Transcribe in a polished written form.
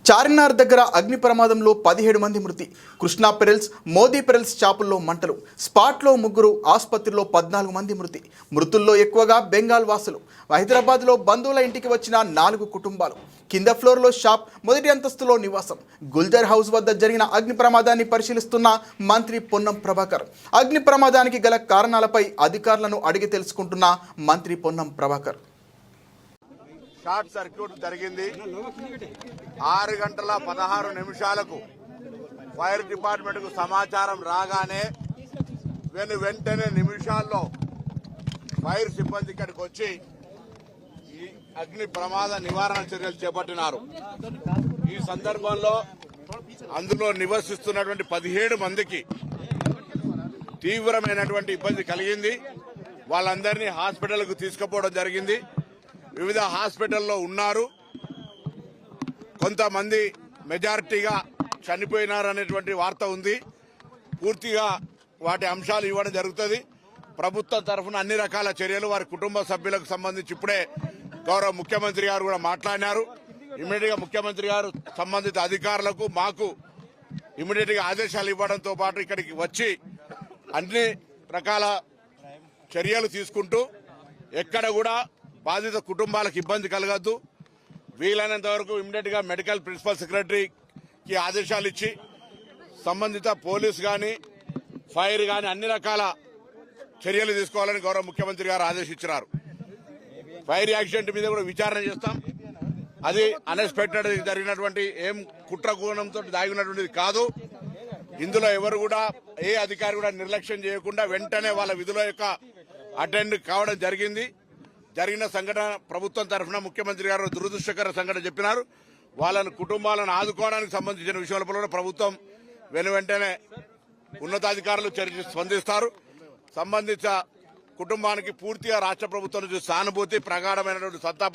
చార్మినార్ దగ్గర అగ్ని ప్రమాదంలో 17 మంది మృతి. కృష్ణా పెరల్స్, మోదీ పెరల్స్ చాపుల్లో మంటలు. స్పాట్లో 3, ఆసుపత్రిలో 14 మంది మృతి. మృతుల్లో ఎక్కువగా బెంగాల్ వాసులు. హైదరాబాద్లో బంధువుల ఇంటికి వచ్చిన 4 కుటుంబాలు. కింద ఫ్లోర్లో షాప్, మొదటి అంతస్తులో నివాసం. గుల్జర్ హౌస్ వద్ద జరిగిన అగ్ని ప్రమాదాన్ని పరిశీలిస్తున్న మంత్రి పొన్నం ప్రభాకర్. అగ్ని ప్రమాదానికి గల కారణాలపై అధికారులను అడిగి తెలుసుకుంటున్న మంత్రి పొన్నం ప్రభాకర్. షార్ట్ సర్క్యూట్ జరిగింది. 6 గంటల 16 నిమిషాలకు ఫైర్ డిపార్ట్మెంట్ కు సమాచారం రాగానే వెంటనే నిమిషాల్లో ఫైర్ సిబ్బంది ఇక్కడికి వచ్చి ఈ అగ్ని ప్రమాద నివారణ చర్యలు చేపట్టినారు. ఈ సందర్భంలో అందులో నివసిస్తున్నటువంటి 17 మందికి తీవ్రమైనటువంటి ఇబ్బంది కలిగింది. వాళ్ళందరినీ హాస్పిటల్కు తీసుకుపోవడం జరిగింది. వివిధ హాస్పిటల్లో ఉన్నారు. కొంతమంది మెజారిటీగా చనిపోయినారు అనేటువంటి వార్త ఉంది. పూర్తిగా వాటి అంశాలు ఇవ్వడం జరుగుతుంది. ప్రభుత్వం తరఫున అన్ని రకాల చర్యలు వారి కుటుంబ సభ్యులకు సంబంధించి ఇప్పుడే గౌరవ ముఖ్యమంత్రి గారు కూడా మాట్లాడినారు. ఇమ్మీడియట్ గా ముఖ్యమంత్రి గారు సంబంధిత అధికారులకు మాకు ఇమ్మీడియట్ గా ఆదేశాలు ఇవ్వడంతో పాటు ఇక్కడికి వచ్చి అన్ని రకాల చర్యలు తీసుకుంటూ ఎక్కడ కూడా బాధిత కుటుంబాలకు ఇబ్బంది కలగద్దు, వీలైనంత వరకు ఇమ్మీడియట్ గా మెడికల్ ప్రిన్సిపల్ సెక్రటరీకి ఆదేశాలు ఇచ్చి సంబంధిత పోలీస్ గాని ఫైర్ గాని అన్ని రకాల చర్యలు తీసుకోవాలని గౌరవ ముఖ్యమంత్రి గారు ఆదేశించారు. ఫైర్ యాక్సిడెంట్ మీద కూడా విచారణ చేస్తాం. అది అన్ఎక్స్పెక్టెడ్ జరిగినటువంటి ఏం కుట్ర కోణంతో దాగినటువంటిది కాదు. ఇందులో ఎవరు కూడా ఏ అధికారి కూడా నిర్లక్ష్యం చేయకుండా వెంటనే వాళ్ళ విధుల యొక్క అటెండ్ కావడం జరిగింది. జరిగిన సంఘటన ప్రభుత్వం తరఫున ముఖ్యమంత్రి గారు దురదృష్టకర సంఘటన చెప్పినారు. వాళ్ళని కుటుంబాలను ఆదుకోవడానికి సంబంధించిన విషయాల కూడా ప్రభుత్వం వెంటనే ఉన్నతాధికారులు స్పందిస్తారు. సంబంధిత కుటుంబానికి పూర్తిగా రాష్ట్ర ప్రభుత్వం నుంచి సానుభూతి, ప్రగాఢమైనటువంటి సంతాపం